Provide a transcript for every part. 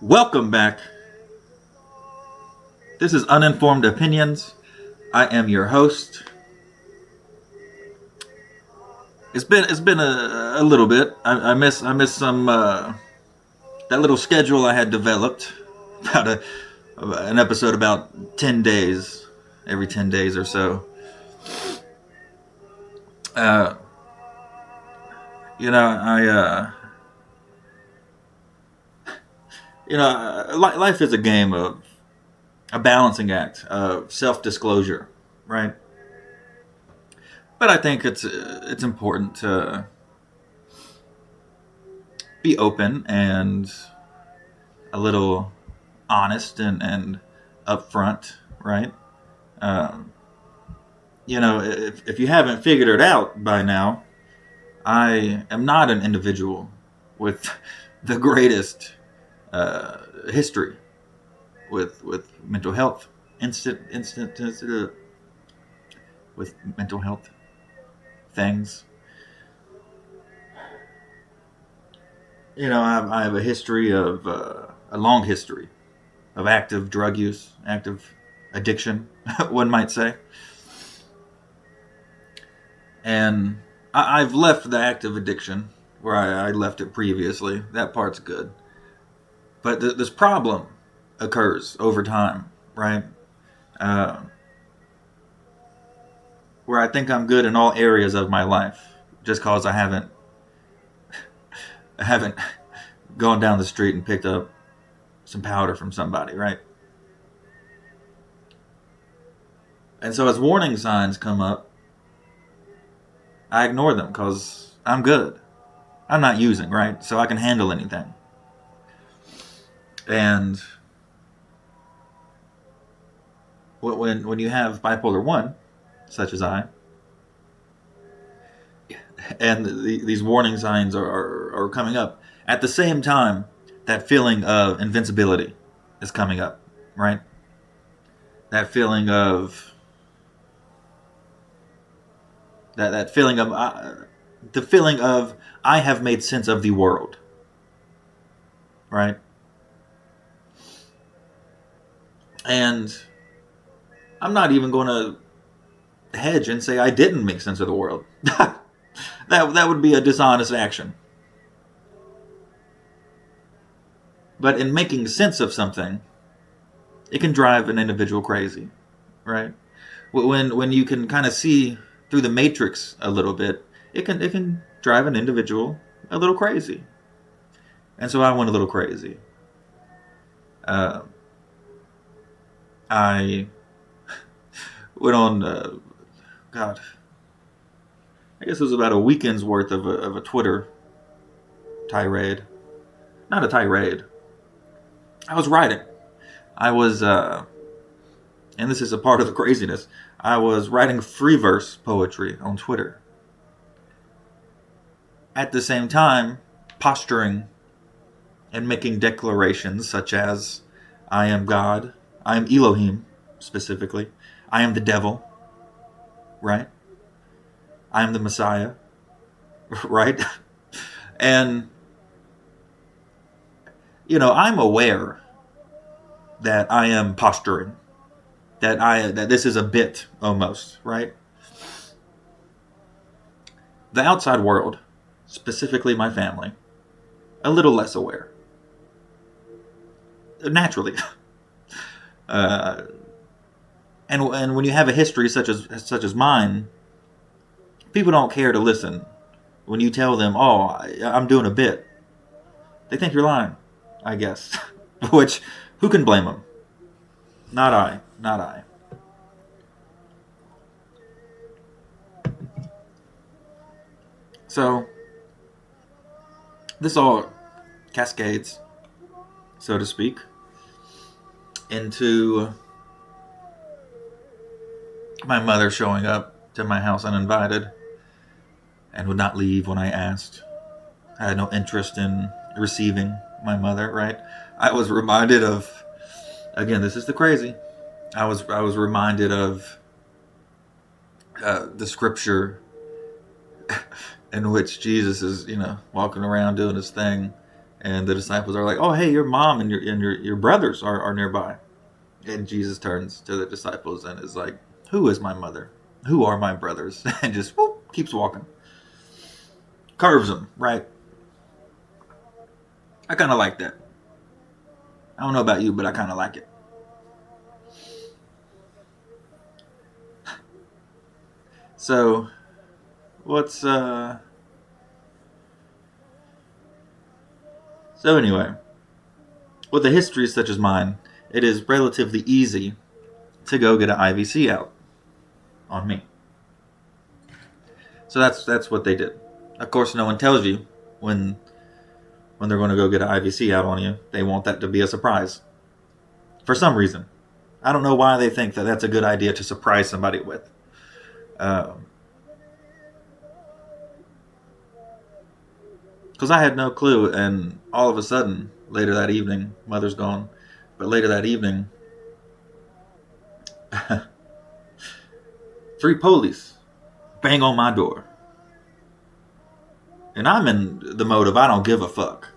Welcome back. This is Uninformed Opinions. I am your host. It's been a little bit. I miss some that little schedule I had developed about an episode about 10 days, every 10 days or so. Life is a game of a balancing act of self-disclosure, right? But I think it's important to be open and a little honest and upfront, right? If you haven't figured it out by now, I am not an individual with the greatest history with mental health with mental health things. I have a history of a long history of active drug use, active addiction, one might say. And I've left the active addiction where I left it previously. That part's good. But this problem occurs over time, right? Where I think I'm good in all areas of my life, just cause I haven't gone down the street and picked up some powder from somebody, right? And so as warning signs come up, I ignore them because I'm good. I'm not using, right? So I can handle anything. And when you have bipolar 1, such as I, and these warning signs are coming up, at the same time, that feeling of invincibility is coming up, right? That feeling of the feeling of I have made sense of the world, right? And I'm not even going to hedge and say I didn't make sense of the world. that would be a dishonest action. But in making sense of something, it can drive an individual crazy, right? When you can kind of see through the matrix a little bit, it can drive an individual a little crazy. And so I went a little crazy. I went on, I guess it was about a weekend's worth of a Twitter tirade. Not a tirade. I was writing. I was, and this is a part of the craziness, I was writing free verse poetry on Twitter. At the same time, posturing and making declarations such as, I am God, I am Elohim, specifically, I am the devil, right? I am the Messiah, right? And, I'm aware that I am posturing, that this is a bit almost, right? The outside world, specifically my family, a little less aware. Naturally. And when you have a history such as mine, people don't care to listen when you tell them, "Oh, I'm doing a bit." They think you're lying, I guess. Which, who can blame them? Not I. So, this all cascades, so to speak, into my mother showing up to my house uninvited and would not leave when I asked. I had no interest in receiving my mother, right? I was reminded of, again, this is the crazy, I was reminded of the scripture in which Jesus is, walking around doing his thing, And the disciples are like, oh, hey, your mom and your brothers are nearby. And Jesus turns to the disciples and is like, who is my mother? Who are my brothers? And just whoop, keeps walking. Curves them, right? I kind of like that. I don't know about you, but I kind of like it. So, so anyway, with a history such as mine, it is relatively easy to go get an IVC out on me. So that's what they did. Of course, no one tells you when they're going to go get an IVC out on you. They want that to be a surprise. For some reason. I don't know why they think that that's a good idea to surprise somebody with. Because I had no clue, and all of a sudden, later that evening, mother's gone, but later that evening, 3 police bang on my door. And I'm in the mode of I don't give a fuck.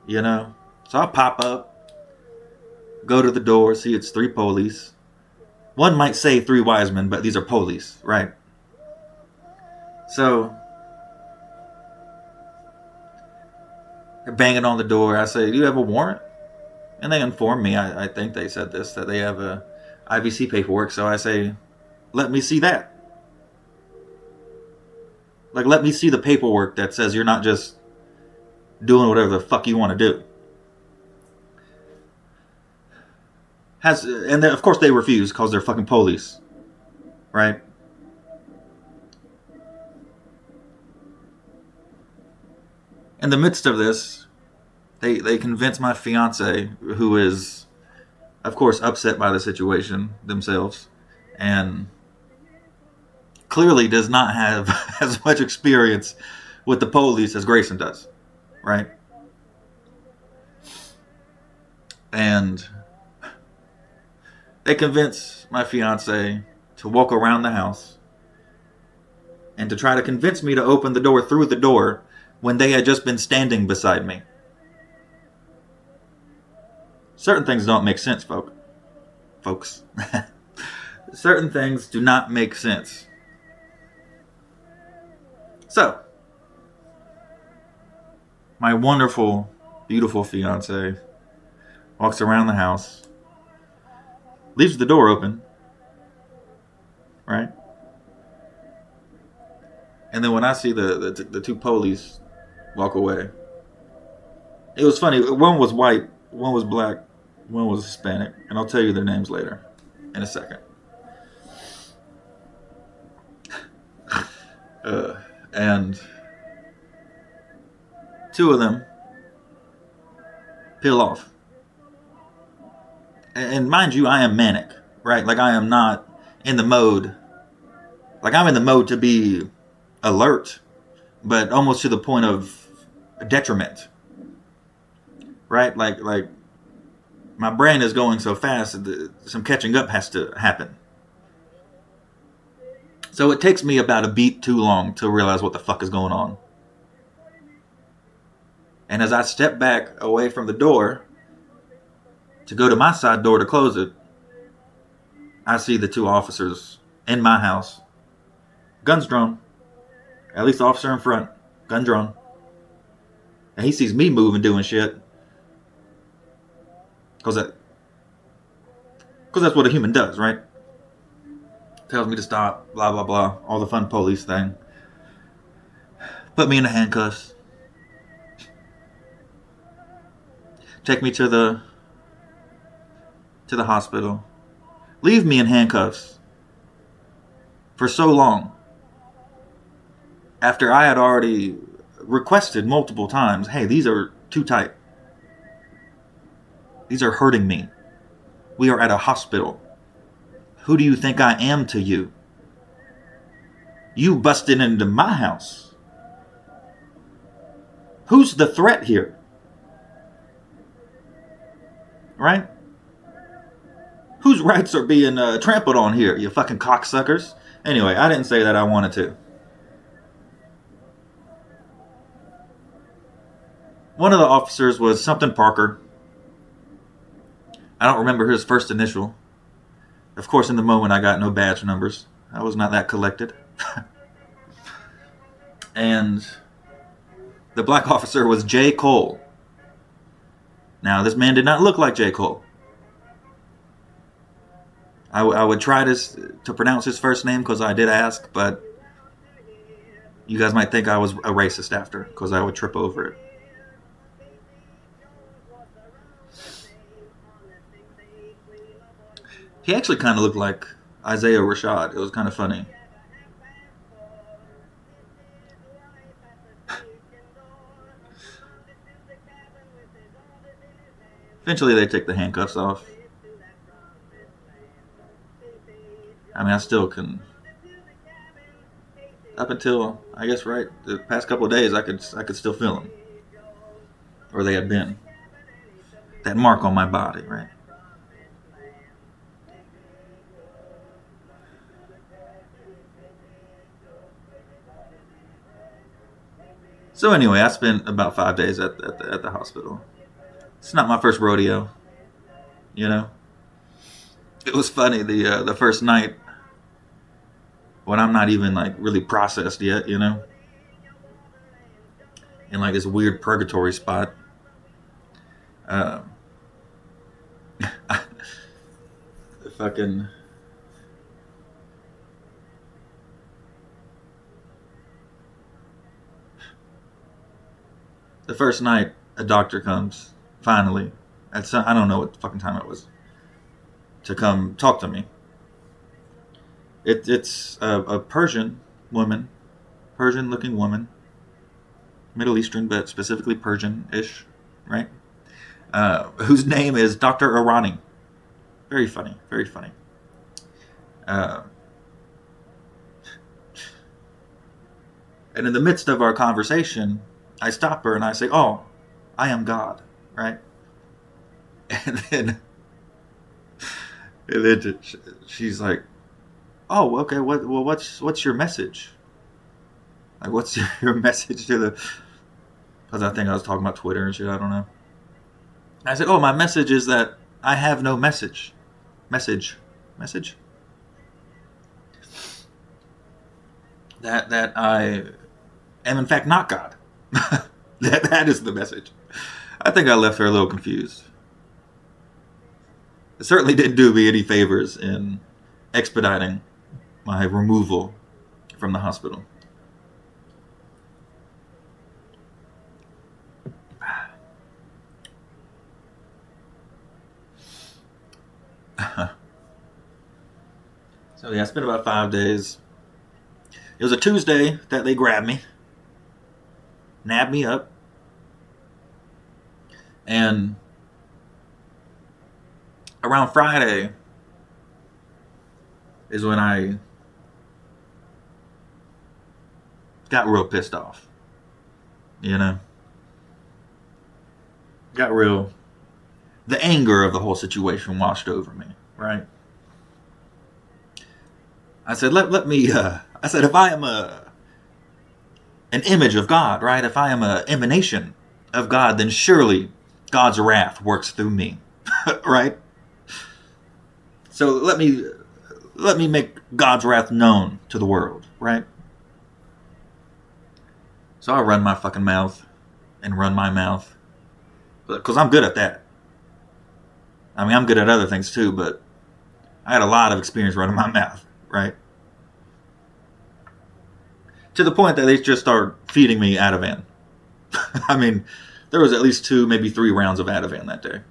You know? So I pop up, go to the door, see it's 3 police. One might say 3 wise men, but these are police, right? So they're banging on the door. I say, do you have a warrant? And they inform me, I think they said this, that they have a IVC paperwork. So I say, let me see that. Like, let me see the paperwork that says you're not just doing whatever the fuck you want to do. And of course they refuse because they're fucking police. Right? In the midst of this, they convince my fiance, who is, of course, upset by the situation themselves, and clearly does not have as much experience with the police as Grayson does, right? And they convince my fiance to walk around the house and to try to convince me to open the door through the door when they had just been standing beside me. Certain things don't make sense, folks. Certain things do not make sense. So, my wonderful, beautiful fiance walks around the house, leaves the door open, right? And then when I see the 2 police walk away, it was funny. One was white, one was black, one was Hispanic, and I'll tell you their names later in a second. And 2 of them peel off. And mind you, I am manic, right? Like, I am not in the mode. Like, I'm in the mode to be alert, but almost to the point of detriment, right? Like my brain is going so fast that some catching up has to happen. So it takes me about a beat too long to realize what the fuck is going on. And as I step back away from the door to go to my side door to close it, I see the 2 officers in my house, guns drawn. At least the officer in front, gun drawn. And he sees me moving, doing shit. Because that's what a human does, right? Tells me to stop, blah, blah, blah. All the fun police thing. Put me in the handcuffs. Take me to the hospital. Leave me in handcuffs for so long. After I had already requested multiple times, hey, these are too tight. These are hurting me. We are at a hospital. Who do you think I am to you? You busted into my house. Who's the threat here? Right? Whose rights are being trampled on here, you fucking cocksuckers? Anyway, I didn't say that I wanted to. One of the officers was something Parker. I don't remember his first initial. Of course, in the moment, I got no badge numbers. I was not that collected. And the black officer was J. Cole. Now, this man did not look like J. Cole. I would try to pronounce his first name because I did ask, but you guys might think I was a racist after because I would trip over it. He actually kind of looked like Isaiah Rashad. It was kind of funny. Eventually they take the handcuffs off. I mean, I still can. Up until, I guess, right, the past couple of days, I could still feel them. Or they had been. That mark on my body, right? So anyway, I spent about 5 days at the hospital. It's not my first rodeo, you know. It was funny the first night when I'm not even like really processed yet, you know, in like this weird purgatory spot. Fucking. The first night, a doctor comes, finally. I don't know what fucking time it was. To come talk to me. It's a Persian woman. Persian-looking woman. Middle Eastern, but specifically Persian-ish, right? Whose name is Dr. Irani. Very funny, very funny. And in the midst of our conversation, I stop her and I say, "Oh, I am God," right? And then she's like, "Oh, okay. What's your message? Like, what's your message to the?" Because I think I was talking about Twitter and shit. I don't know. I said, "Oh, my message is that I have no message. Message. That I am in fact not God. that is the message." I think I left her a little confused. It certainly didn't do me any favors in expediting my removal from the hospital. So yeah, I spent about 5 days. It was a Tuesday that they grabbed me, nabbed me up, and around Friday is when I got real pissed off. You know? The anger of the whole situation washed over me, right? I said, let me, I said, if I am an image of God, right? If I am an emanation of God, then surely God's wrath works through me, right? So let me make God's wrath known to the world, right? So I run my fucking mouth and run my mouth. Because I'm good at that. I mean, I'm good at other things too, but I had a lot of experience running my mouth, right? To the point that they just started feeding me Ativan. I mean, there was at least 2, maybe 3 rounds of Ativan that day.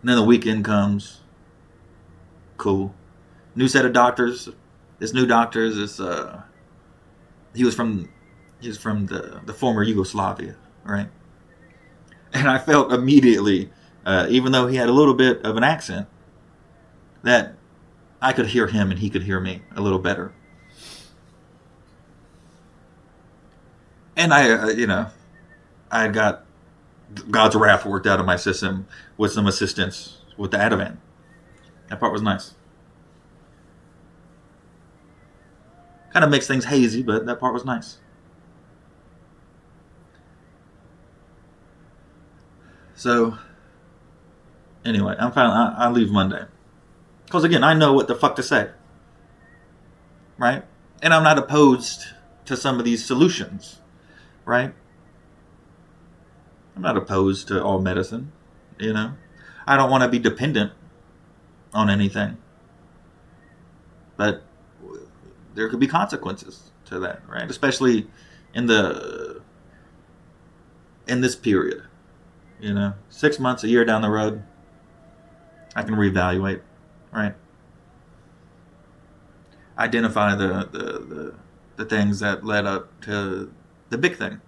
And then the weekend comes. Cool. New set of doctors. This new doctor is this. He was from the former Yugoslavia, right? And I felt immediately, even though he had a little bit of an accent, that I could hear him and he could hear me a little better. And I had got God's wrath worked out of my system with some assistance with the Ativan. That part was nice. Kind of makes things hazy, but that part was nice. So, anyway, I'm fine. I leave Monday. Because again, I know what the fuck to say. Right? And I'm not opposed to some of these solutions. Right? I'm not opposed to all medicine. You know? I don't want to be dependent on anything. But there could be consequences to that, right? Especially in this period. 6 months, a year down the road, I can reevaluate, right? Identify the things that led up to the big thing.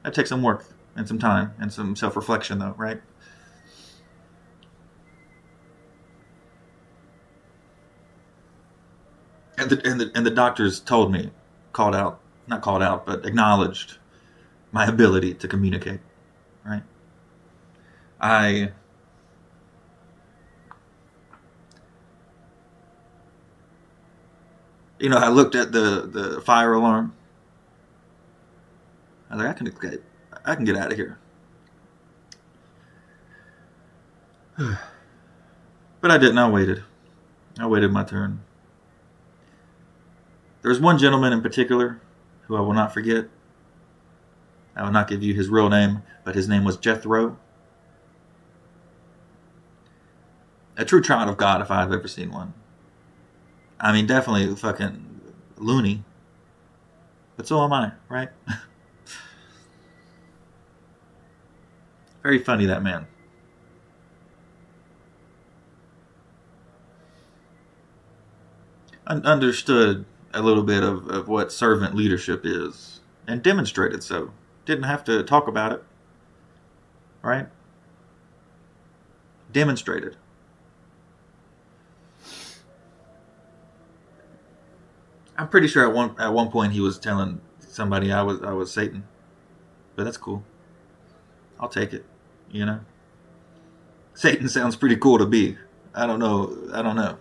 That takes some work and some time and some self-reflection, though, right? And the doctors told me, not called out, but acknowledged my ability to communicate, right? I looked at the fire alarm. I was like, I can get out of here. But I didn't. I waited my turn. There was one gentleman in particular who I will not forget. I will not give you his real name, but his name was Jethro. A true child of God, if I've ever seen one. I mean, definitely fucking loony. But so am I, right? Very funny, that man. Understood a little bit of what servant leadership is and demonstrated so. Didn't have to talk about it, right? Demonstrated. I'm pretty sure at one point he was telling somebody I was Satan, but that's cool. I'll take it. Satan sounds pretty cool to be. I don't know.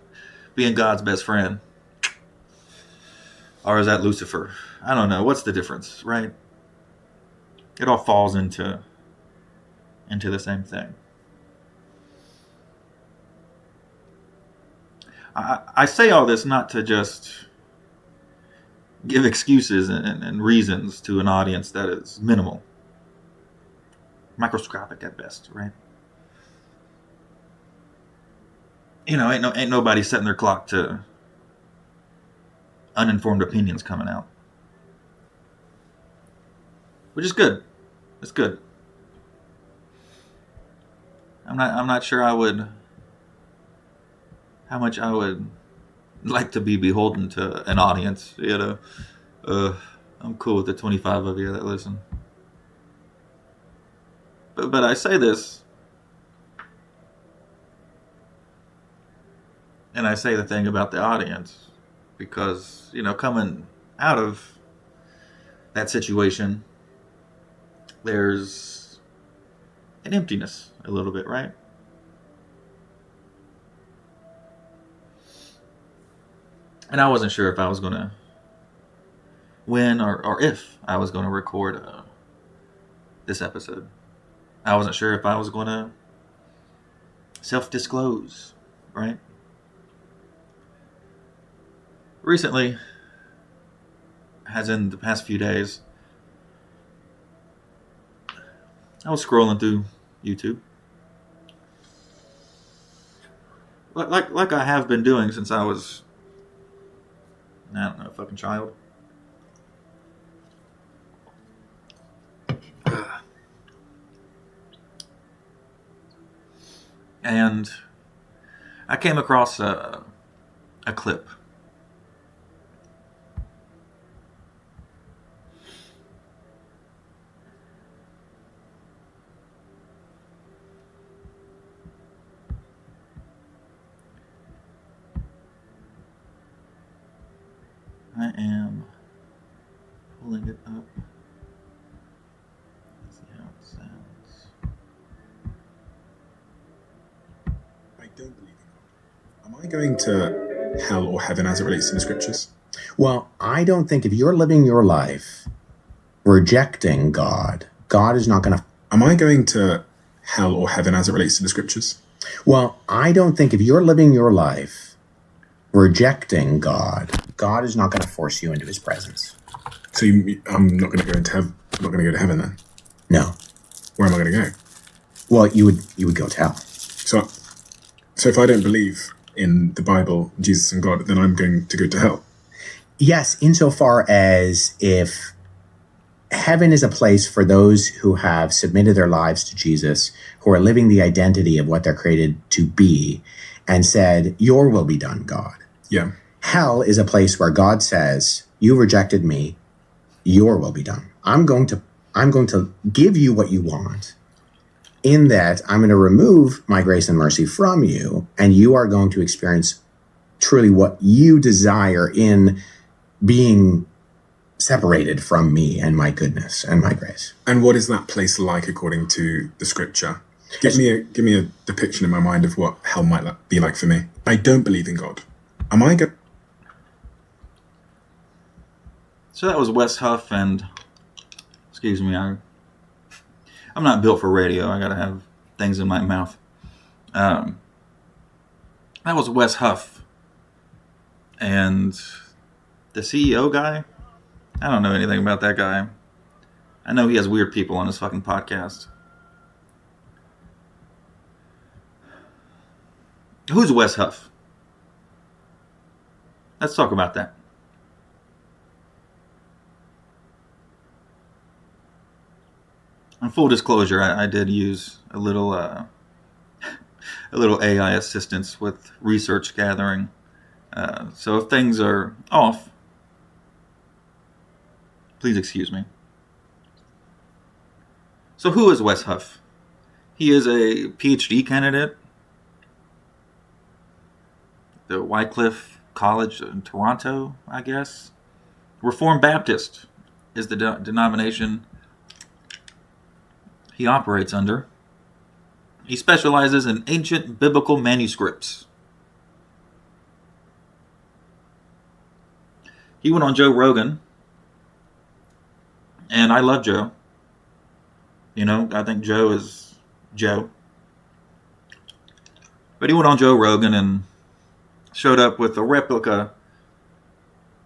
Being God's best friend. Or is that Lucifer? I don't know. What's the difference, right? It all falls into the same thing. I say all this not to just give excuses and reasons to an audience that is minimal. Microscopic at best, right? Ain't nobody setting their clock to Uninformed Opinions coming out. Which is good. It's good. I'm not sure how much I would like to be beholden to an audience, I'm cool with the 25 of you that listen. But I say this, and I say the thing about the audience, because, coming out of that situation, there's an emptiness a little bit, right? And I wasn't sure if I was going to when or if I was going to record this episode. I wasn't sure if I was going to self-disclose, right? Recently, as in the past few days, I was scrolling through YouTube. Like I have been doing since I was, I don't know, a fucking child. And I came across a clip. I am pulling it up. Let's see how it sounds. I don't believe in God. Am I going to hell or heaven as it relates to the scriptures? Well, I don't think if you're living your life rejecting God, God is not going to... Am I going to hell or heaven as it relates to the scriptures? Well, I don't think if you're living your life rejecting God, God is not going to force you into his presence. So I'm not going to go into heaven. I'm not going to go to heaven then. No. Where am I going to go? Well, you would go to hell. So if I don't believe in the Bible, Jesus and God, then I'm going to go to hell. Yes, insofar as if heaven is a place for those who have submitted their lives to Jesus, who are living the identity of what they're created to be, and said, your will be done, God. Yeah. Hell is a place where God says, you rejected me, your will be done. I'm going to give you what you want. In that, I'm going to remove my grace and mercy from you, and you are going to experience truly what you desire in being separated from me and my goodness and my grace. And what is that place like according to the scripture? Give me a depiction in my mind of what hell might be like for me. I don't believe in God. Am I good? So that was Wes Huff, and excuse me, I'm not built for radio. I gotta have things in my mouth. That was Wes Huff, and the CEO guy. I don't know anything about that guy. I know he has weird people on his fucking podcast. Who's Wes Huff? Let's talk about that. In full disclosure, I did use a little AI assistance with research gathering. So if things are off, please excuse me. So who is Wes Huff? He is a PhD candidate at the Wycliffe College in Toronto, I guess. Reformed Baptist is the denomination he operates under. He specializes in ancient biblical manuscripts. He went on Joe Rogan, and I love Joe. You know, I think Joe is Joe. But he went on Joe Rogan and showed up with a replica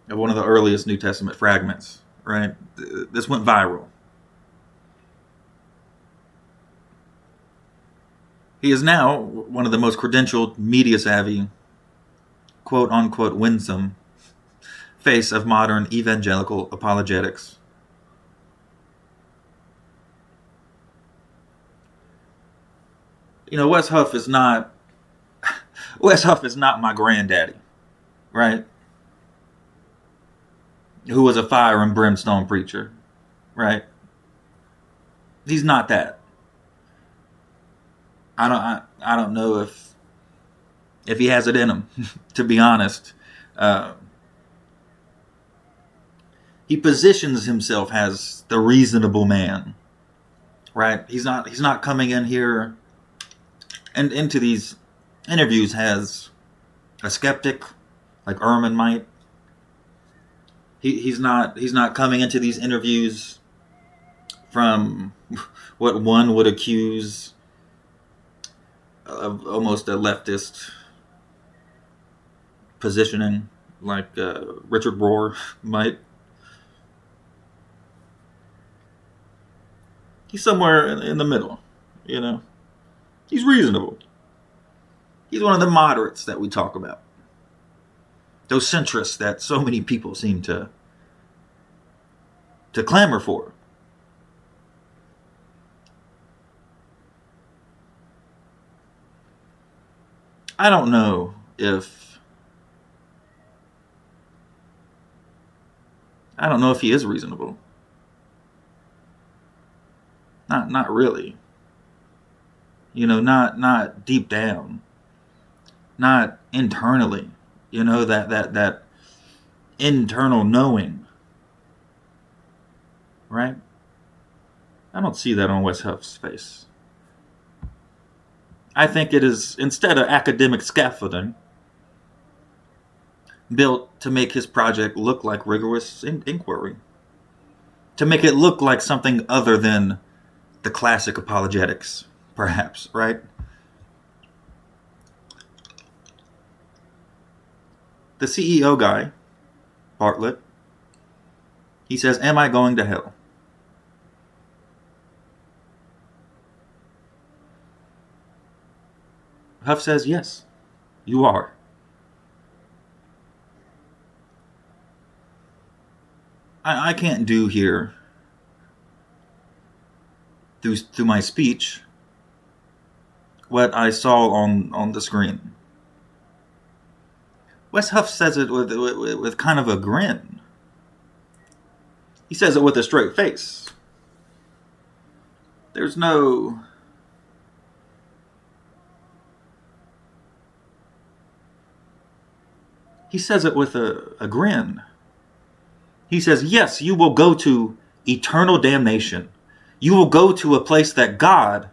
of one of the earliest New Testament fragments, right? This went viral. He is now one of the most credentialed, media-savvy, quote-unquote winsome face of modern evangelical apologetics. You know, Wes Huff is not my granddaddy, right? Who was a fire and brimstone preacher, right? He's not that. I don't know if he has it in him, to be honest. He positions himself as the reasonable man, right? He's not coming in here and into these interviews as a skeptic like Ehrman might. He's not coming into these interviews from what one would accuse of almost a leftist positioning, like Richard Rohr might. He's somewhere in the middle, you know. He's reasonable. He's one of the moderates that we talk about. Those centrists that so many people seem to clamor for. I don't know if he is reasonable. Not really. You know, not deep down. Not internally. You know, that internal knowing. Right? I don't see that on Wes Huff's face. I think it is, instead of academic scaffolding, built to make his project look like rigorous inquiry, to make it look like something other than the classic apologetics, perhaps, right? The CEO guy, Bartlett, he says, "Am I going to hell?" Huff says, "Yes, you are." I can't do here through my speech what I saw on the screen. Wes Huff says it with kind of a grin. He says it with a straight face. There's no... He says it with a grin. He says, yes, you will go to eternal damnation. You will go to a place that God,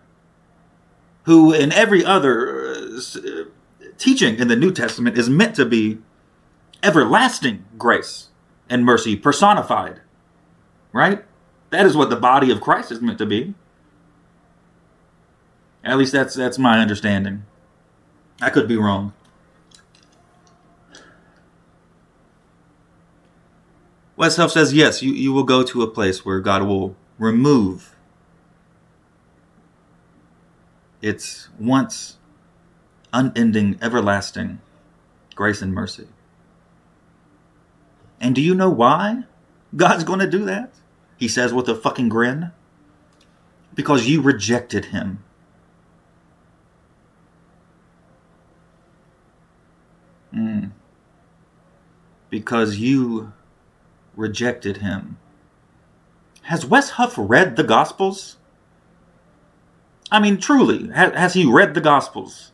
who in every other teaching in the New Testament is meant to be everlasting grace and mercy personified, right? That is what the body of Christ is meant to be. At least that's my understanding. I could be wrong. Wes Huff says, yes, you will go to a place where God will remove its once unending, everlasting grace and mercy. And do you know why God's going to do that? He says with a fucking grin. Because you rejected him. Because you rejected him. Has Wes Huff read the Gospels? I mean, truly, has he read the Gospels?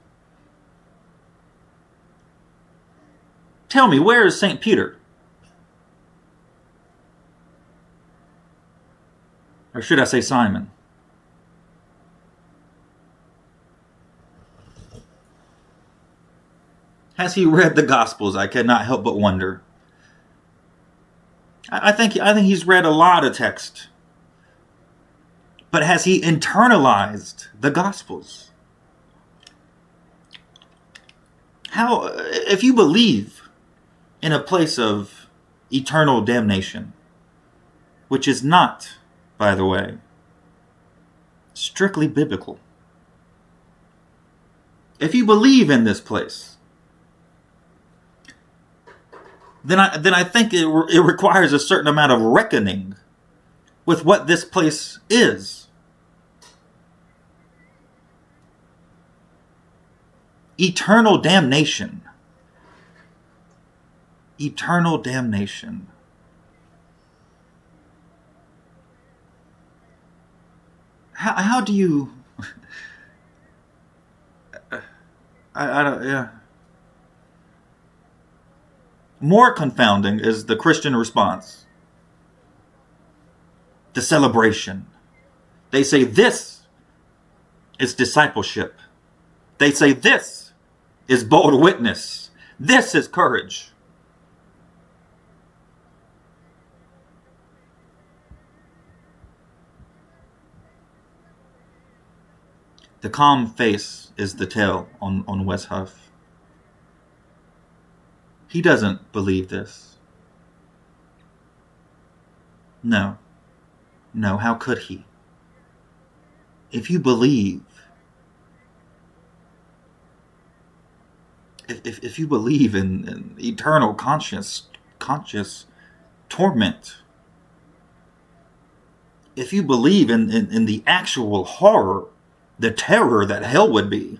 Tell me, where is St. Peter? Or should I say Simon? Has he read the Gospels? I cannot help but wonder. I think he's read a lot of text. But has he internalized the Gospels? How, if you believe in a place of eternal damnation, which is not, by the way, strictly biblical. If you believe in this place, then I think it requires a certain amount of reckoning with what this place is. Eternal damnation. Eternal damnation. How do you... I don't... Yeah. More confounding is the Christian response. The celebration. They say this is discipleship. They say this is bold witness. This is courage. The calm face is the tell on Wes Huff. He doesn't believe this. No, how could he? If you believe, if you believe in eternal conscious torment, if you believe in the actual horror, the terror that hell would be,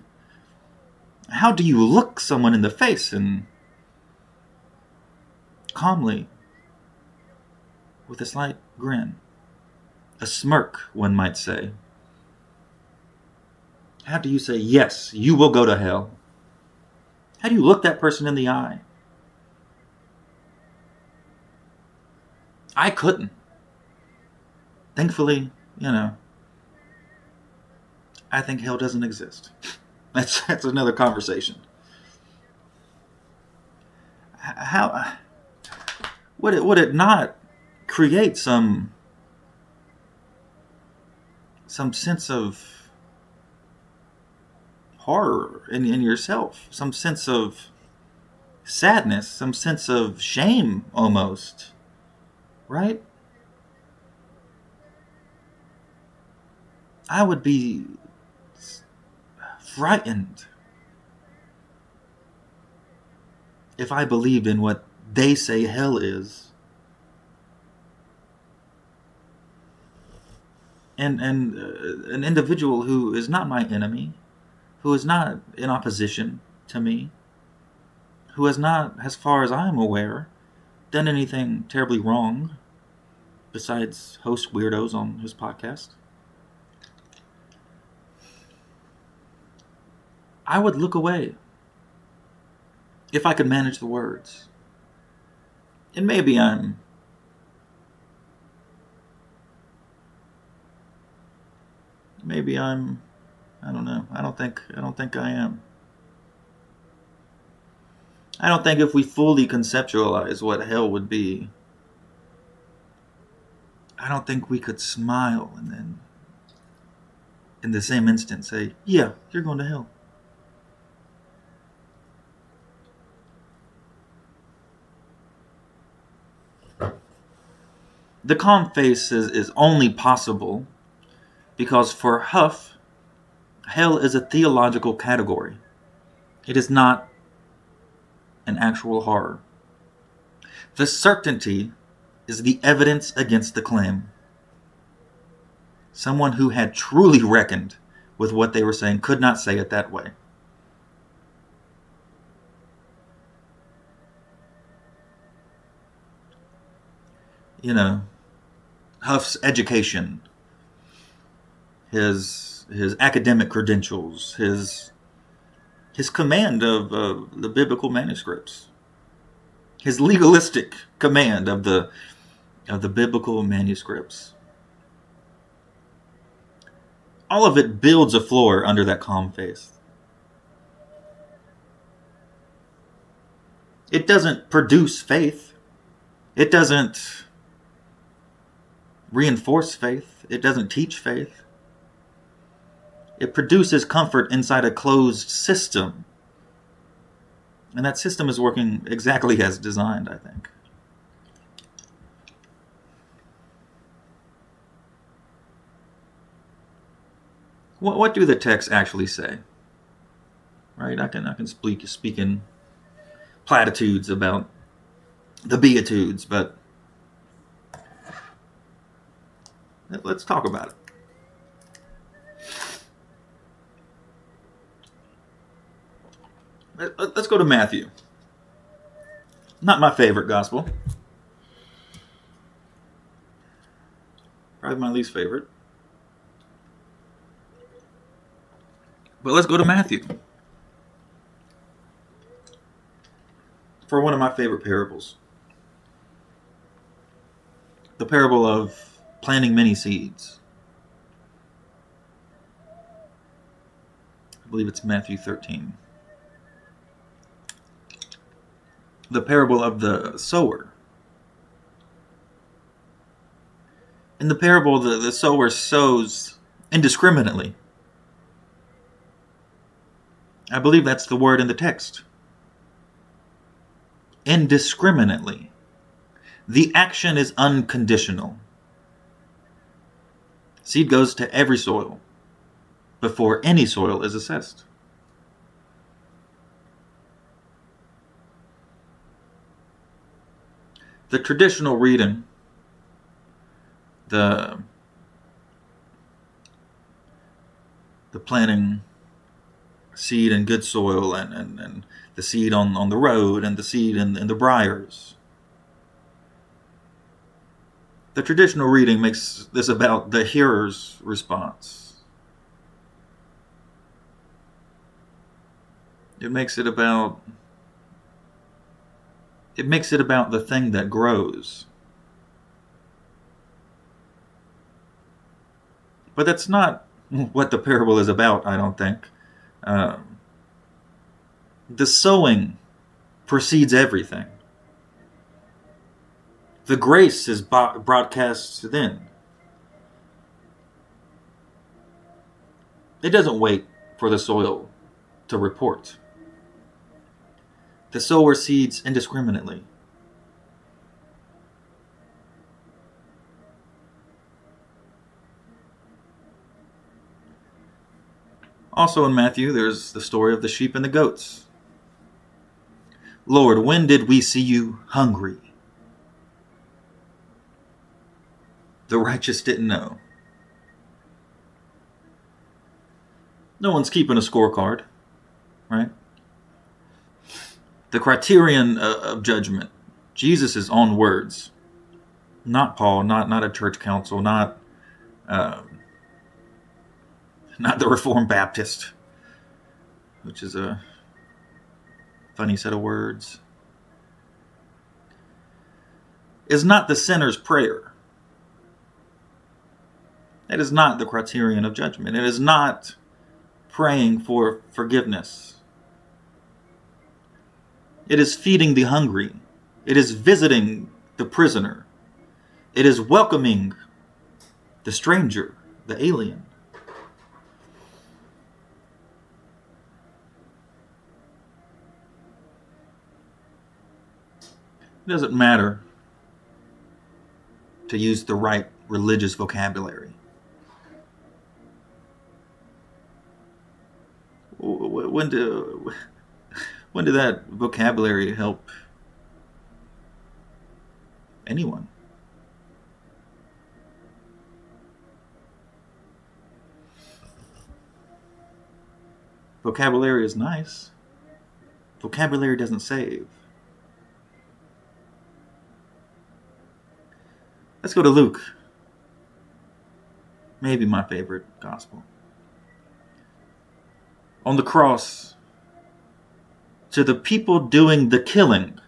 how do you look someone in the face and calmly, with a slight grin, a smirk, one might say, how do you say, yes, you will go to hell? How do you look that person in the eye? I couldn't. Thankfully, I think hell doesn't exist. That's another conversation. how would it not create some sense of horror in yourself, some sense of sadness, some sense of shame almost, right? I would be frightened if I believed in what they say hell is. And an individual who is not my enemy, who is not in opposition to me, who has not, as far as I am aware, done anything terribly wrong besides host weirdos on his podcast, I would look away if I could manage the words. And maybe I don't know. I don't think I am. I don't think if we fully conceptualize what hell would be, I don't think we could smile and then in the same instant say, yeah, you're going to hell. The calm face is only possible because for Huff, hell is a theological category. It is not an actual horror. The certainty is the evidence against the claim. Someone who had truly reckoned with what they were saying could not say it that way. You know, Huff's education, his academic credentials, his command of the biblical manuscripts, his legalistic command of the biblical manuscripts. All of it builds a floor under that calm face. It doesn't produce faith. It doesn't reinforce faith. It doesn't teach faith. It produces comfort inside a closed system. And that system is working exactly as designed, I think. What do the texts actually say? Right? I can speak in platitudes about the Beatitudes, but let's talk about it. Let's go to Matthew. Not my favorite gospel. Probably my least favorite. But let's go to Matthew for one of my favorite parables. The parable of planting many seeds. I believe it's Matthew 13. The parable of the sower. In the parable, the sower sows indiscriminately. I believe that's the word in the text. Indiscriminately. The action is unconditional. Seed goes to every soil before any soil is assessed. The traditional reading, the planting seed in good soil and the seed on the road and the seed in the briars. The traditional reading makes this about the hearer's response. It makes it about the thing that grows. But that's not what the parable is about, I don't think. The sowing precedes everything. The grace is broadcast then. It doesn't wait for the soil to report. The sower seeds indiscriminately. Also in Matthew, there's the story of the sheep and the goats. Lord, when did we see you hungry? The righteous didn't know. No one's keeping a scorecard, right? The criterion of judgment, Jesus' own words, not Paul, not a church council, not the Reformed Baptist, which is a funny set of words, is not the sinner's prayer. It is not the criterion of judgment. It is not praying for forgiveness. It is feeding the hungry. It is visiting the prisoner. It is welcoming the stranger, the alien. It doesn't matter to use the right religious vocabulary. When did that vocabulary help anyone? Vocabulary is nice. Vocabulary doesn't save. Let's go to Luke. Maybe my favorite gospel. On the cross, to the people doing the killing,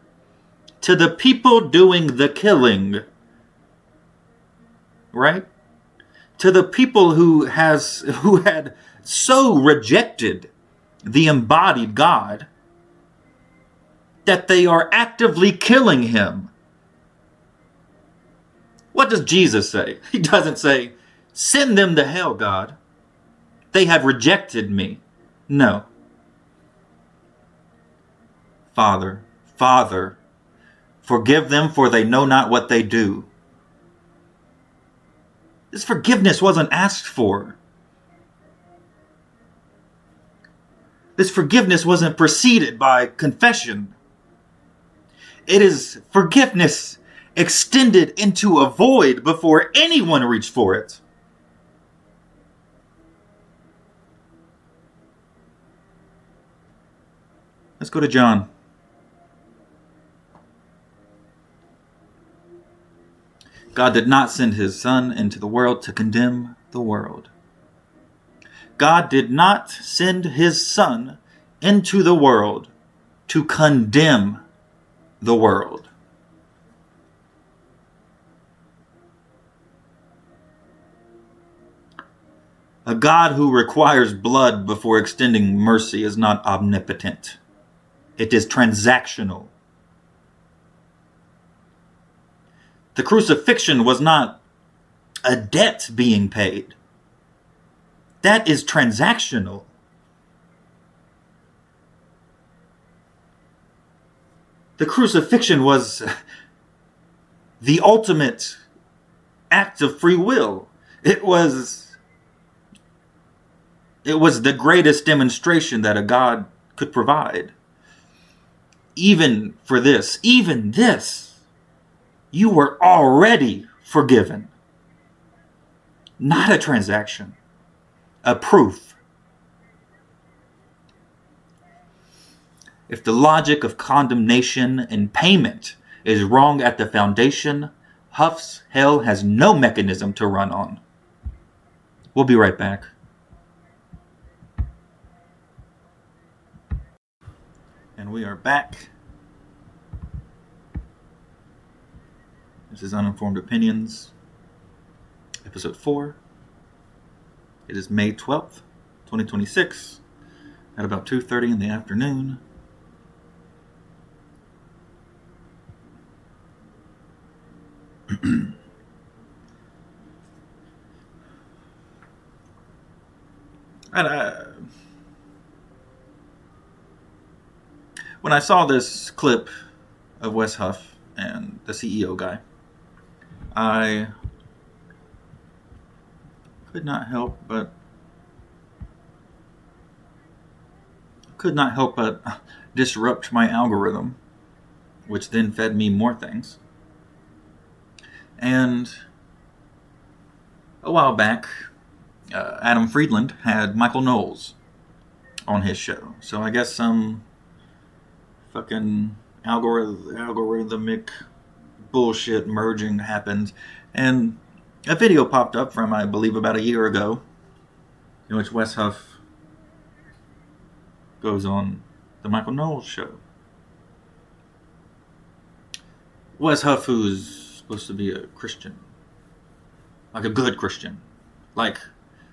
right? To the people who had so rejected the embodied God that they are actively killing him. What does Jesus say? He doesn't say, send them to hell, God. They have rejected me. No. Father, forgive them, for they know not what they do. This forgiveness wasn't asked for. This forgiveness wasn't preceded by confession. It is forgiveness extended into a void before anyone reached for it. Let's go to John. God did not send his Son into the world to condemn the world. God did not send his Son into the world to condemn the world. A God who requires blood before extending mercy is not omnipotent. It is transactional. The crucifixion was not a debt being paid. That is transactional. The crucifixion was the ultimate act of free will. It was the greatest demonstration that a God could provide. Even this, you were already forgiven. Not a transaction, a proof. If the logic of condemnation and payment is wrong at the foundation, Huff's hell has no mechanism to run on. We'll be right back. And we are back. This is Uninformed Opinions, episode 4. It is May 12th, 2026, at about 2:30 in the afternoon. And when I saw this clip of Wes Huff and the CEO guy, I could not help but disrupt my algorithm, which then fed me more things. And a while back, Adam Friedland had Michael Knowles on his show. So I guess some fucking algorithmic bullshit merging happened, and a video popped up from, I believe, about a year ago, in which Wes Huff goes on the Michael Knowles show. Wes Huff, who's supposed to be a Christian, like a good Christian, like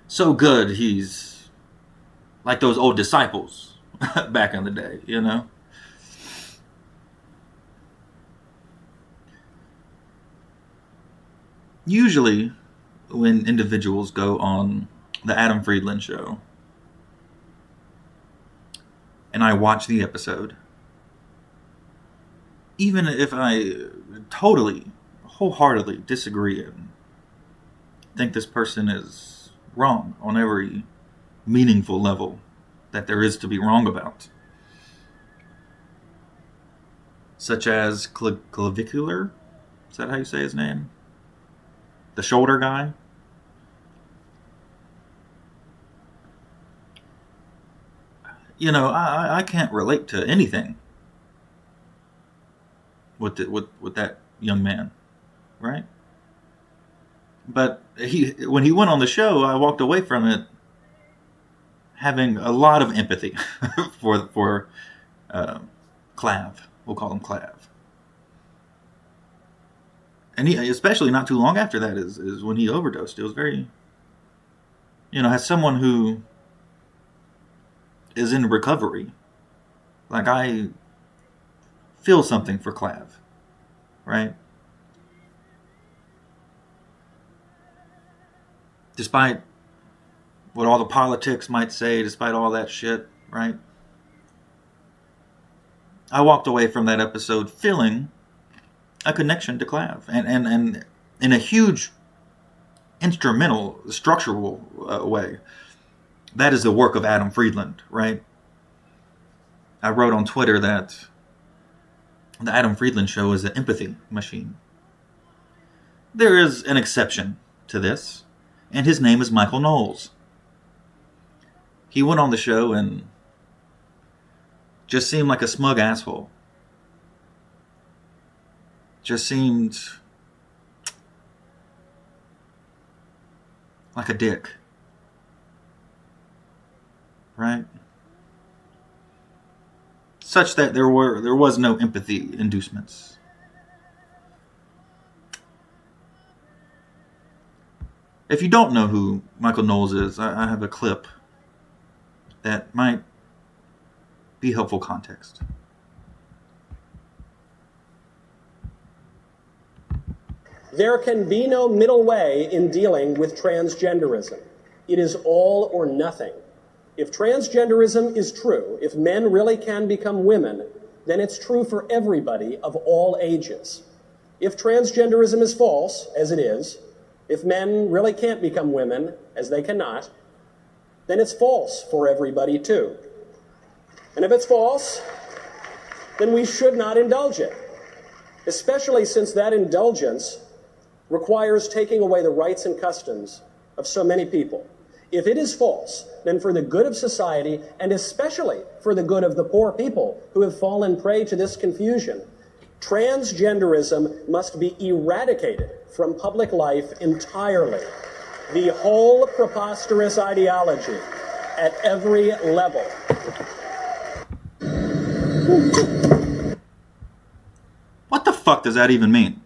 so good he's like those old disciples back in the day, you know? Usually, when individuals go on the Adam Friedland show, and I watch the episode, even if I totally, wholeheartedly disagree and think this person is wrong on every meaningful level that there is to be wrong about, such as clavicular, is that how you say his name? The shoulder guy. You know, I can't relate to anything with that young man, right? But when he went on the show, I walked away from it having a lot of empathy for Clav. We'll call him Clav. And he, especially not too long after that, is when he overdosed. It was very, as someone who is in recovery, like, I feel something for Clav, right? Despite what all the politics might say, despite all that shit, right? I walked away from that episode feeling a connection to Clav, and in a huge instrumental, structural way. That is the work of Adam Friedland, right? I wrote on Twitter that the Adam Friedland show is an empathy machine. There is an exception to this, and his name is Michael Knowles. He went on the show and just seemed like a smug asshole. Just seemed like a dick. Right? Such that there was no empathy inducements. If you don't know who Michael Knowles is, I have a clip that might be helpful context. There can be no middle way in dealing with transgenderism. It is all or nothing. If transgenderism is true, if men really can become women, then it's true for everybody of all ages. If transgenderism is false, as it is, if men really can't become women, as they cannot, then it's false for everybody too. And if it's false, then we should not indulge it, especially since that indulgence requires taking away the rights and customs of so many people. If it is false, then for the good of society, and especially for the good of the poor people who have fallen prey to this confusion, transgenderism must be eradicated from public life entirely. The whole preposterous ideology at every level. What the fuck does that even mean?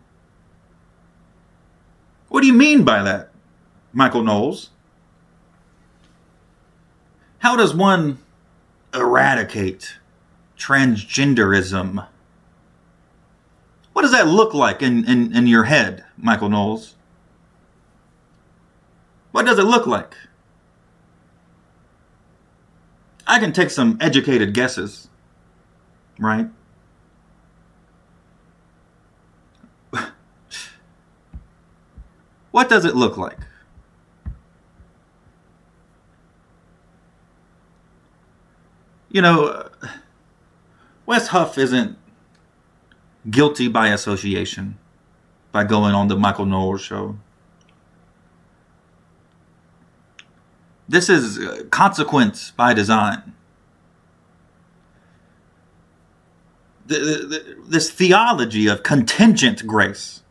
What do you mean by that, Michael Knowles? How does one eradicate transgenderism What does that look like in your head, Michael Knowles? What does it look like? I can take some educated guesses, right? What does it look like? You know, Wes Huff isn't guilty by association by going on the Michael Knowles show. This is consequence by design. This theology of contingent grace,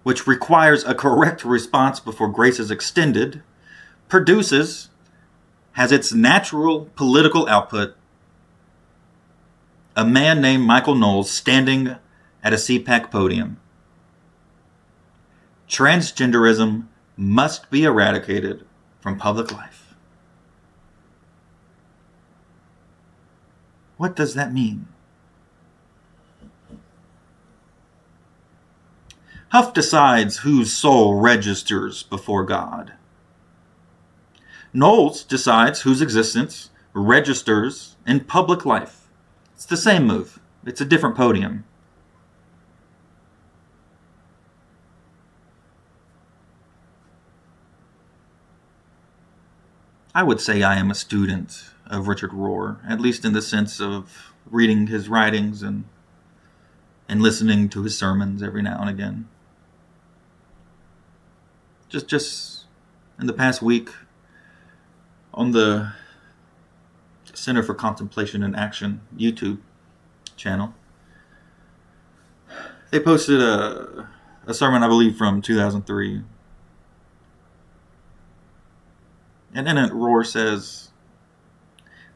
which requires a correct response before grace is extended, has its natural political output a man named Michael Knowles standing at a CPAC podium. Transgenderism must be eradicated from public life. What does that mean? Huff decides whose soul registers before God. Knowles decides whose existence registers in public life. It's the same move. It's a different podium. I would say I am a student of Richard Rohr, at least in the sense of reading his writings and listening to his sermons every now and again. Just in the past week, on the Center for Contemplation and Action YouTube channel, they posted a sermon, I believe, from 2003. And in it, Rohr says,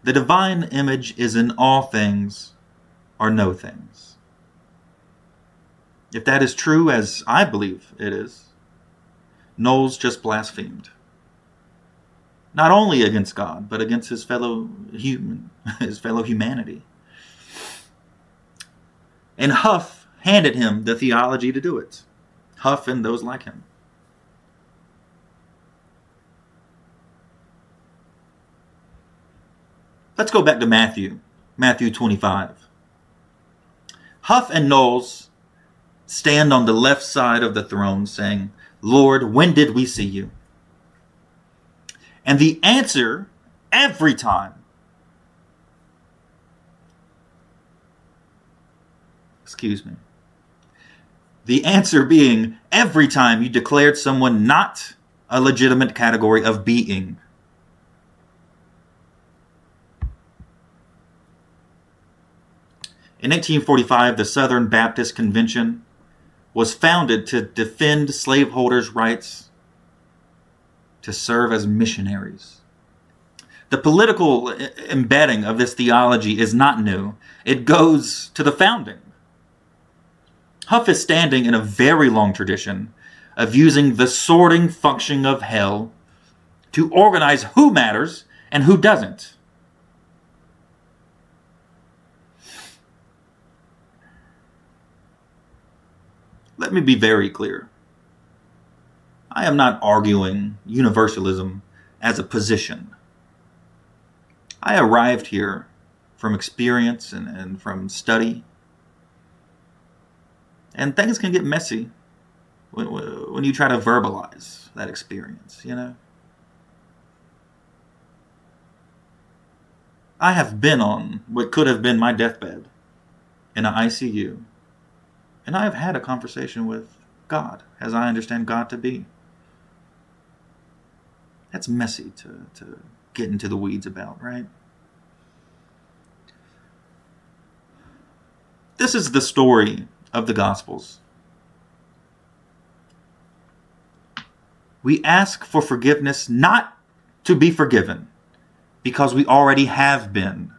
"The divine image is in all things or no things." If that is true, as I believe it is, Knowles just blasphemed. Not only against God, but against his fellow humanity. And Huff handed him the theology to do it. Huff and those like him. Let's go back to Matthew 25. Huff and Knowles stand on the left side of the throne saying, "Lord, when did we see you?" And the answer every time, the answer being every time you declared someone not a legitimate category of being. In 1845, the Southern Baptist Convention was founded to defend slaveholders' rights to serve as missionaries. The political embedding of this theology is not new. It goes to the founding. Huff is standing in a very long tradition of using the sorting function of hell to organize who matters and who doesn't. Let me be very clear. I am not arguing universalism as a position. I arrived here from experience and from study. And things can get messy when you try to verbalize that experience, you know? I have been on what could have been my deathbed in an ICU. And I have had a conversation with God, as I understand God to be. That's messy to get into the weeds about, right? This is the story of the Gospels. We ask for forgiveness not to be forgiven, because we already have been,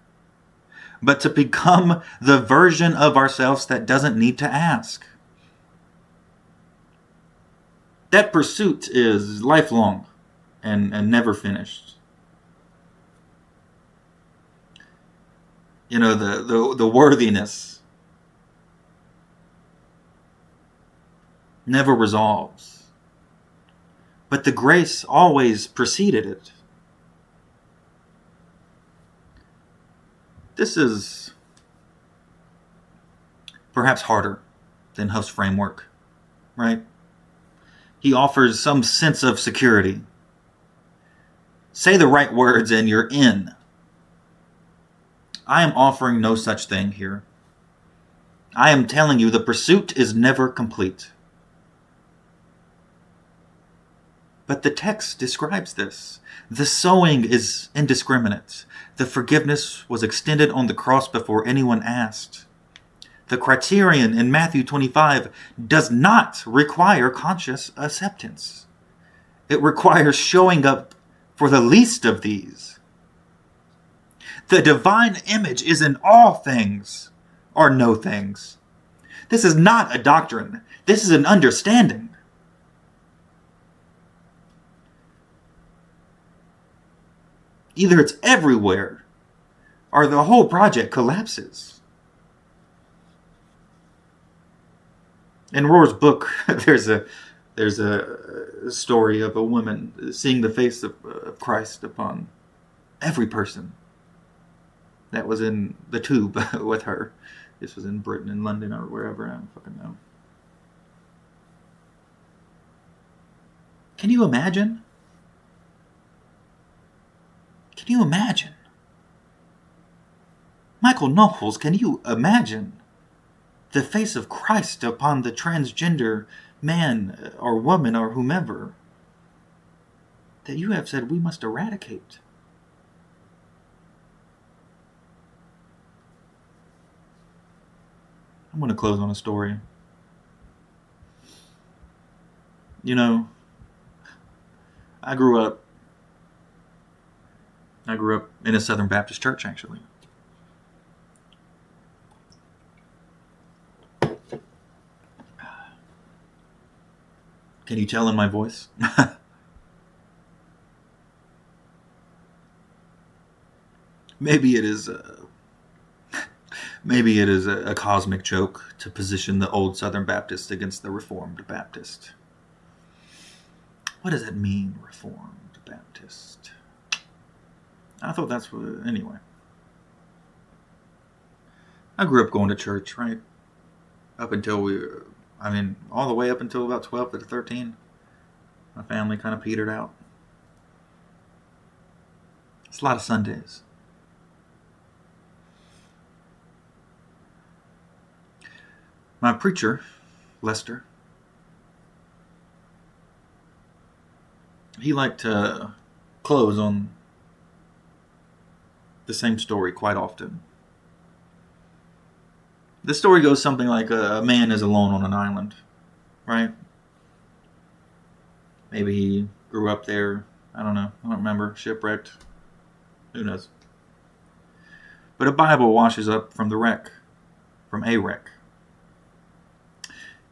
but to become the version of ourselves that doesn't need to ask. That pursuit is lifelong and never finished. You know, the worthiness never resolves. But the grace always preceded it. This is perhaps harder than Huff's framework, right? He offers some sense of security. Say the right words and you're in. I am offering no such thing here. I am telling you the pursuit is never complete. But the text describes this. The sowing is indiscriminate. The forgiveness was extended on the cross before anyone asked. The criterion in Matthew 25 does not require conscious acceptance. It requires showing up for the least of these. The divine image is in all things or no things. This is not a doctrine. This is an understanding. Either it's everywhere or the whole project collapses. In Rohr's book, there's a story of a woman seeing the face of Christ upon every person that was in the tube with her. This was in Britain, in London, or wherever. I don't fucking know. Can you imagine? Can you imagine? Michael Knowles, can you imagine the face of Christ upon the transgender man or woman or whomever that you have said we must eradicate? I'm going to close on a story. You know, I grew up in a Southern Baptist church, actually. Can you tell in my voice? Maybe it is a cosmic joke to position the old Southern Baptist against the Reformed Baptist. What does that mean, Reformed Baptist? I thought that's what... Anyway. I grew up going to church, right? Up until all the way up until about 12 to 13. My family kind of petered out. It's a lot of Sundays. My preacher, Lester, he liked to close on the same story quite often. The story goes something like a man is alone on an island, right? Maybe he grew up there. I don't know. I don't remember. Shipwrecked. Who knows? But a Bible washes up from the wreck, from a wreck.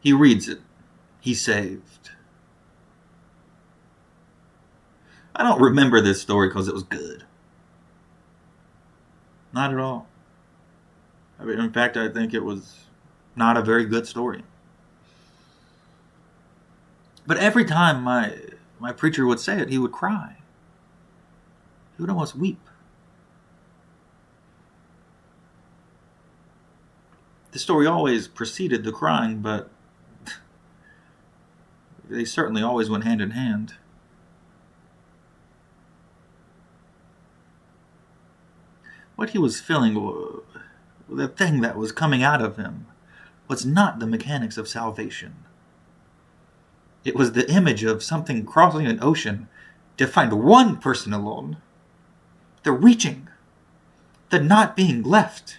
He reads it. He's saved. I don't remember this story because it was good. Not at all. I mean, in fact, I think it was not a very good story. But every time my preacher would say it, he would cry. He would almost weep. The story always preceded the crying, but they certainly always went hand in hand. What he was feeling, the thing that was coming out of him, was not the mechanics of salvation. It was the image of something crossing an ocean to find one person alone. The reaching, the not being left.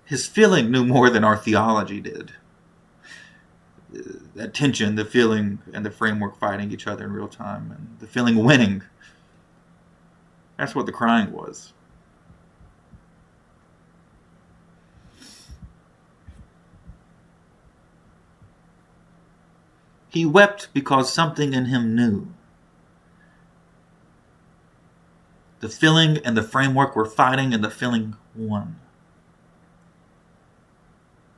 His feeling knew more than our theology did. That tension, the feeling, and the framework fighting each other in real time, and the feeling winning. That's what the crying was. He wept because something in him knew. The feeling and the framework were fighting, and the feeling won.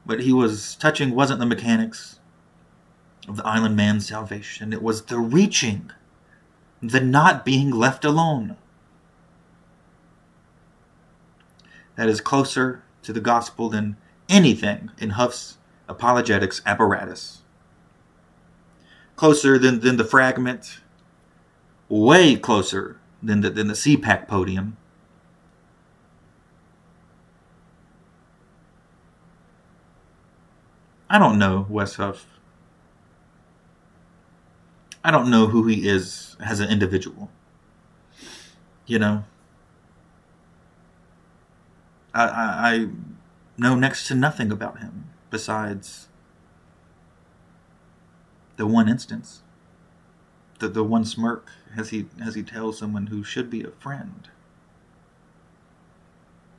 What he was touching wasn't the mechanics of the island man's salvation. It was the reaching, the not being left alone. That is closer to the gospel than anything in Huff's apologetics apparatus. Closer than the fragment, way closer than the CPAC podium. I don't know Wes Huff. I don't know who he is as an individual. You know, I know next to nothing about him besides the one instance, the one smirk as he tells someone who should be a friend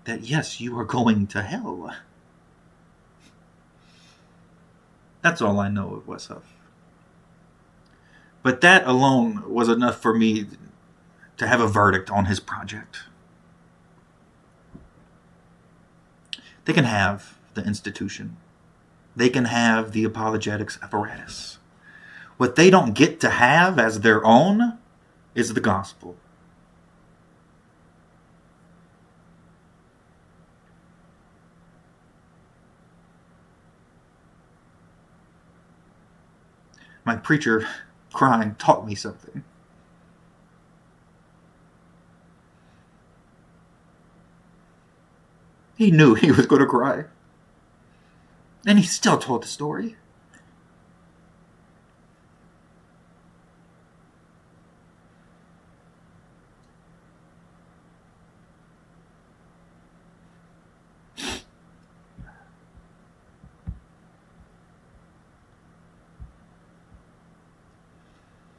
that yes, you are going to hell. That's all I know of Wes Huff. But that alone was enough for me to have a verdict on his project. They can have the institution. They can have the apologetics apparatus. What they don't get to have as their own is the gospel. My preacher crying taught me something. He knew he was going to cry. And he still told the story.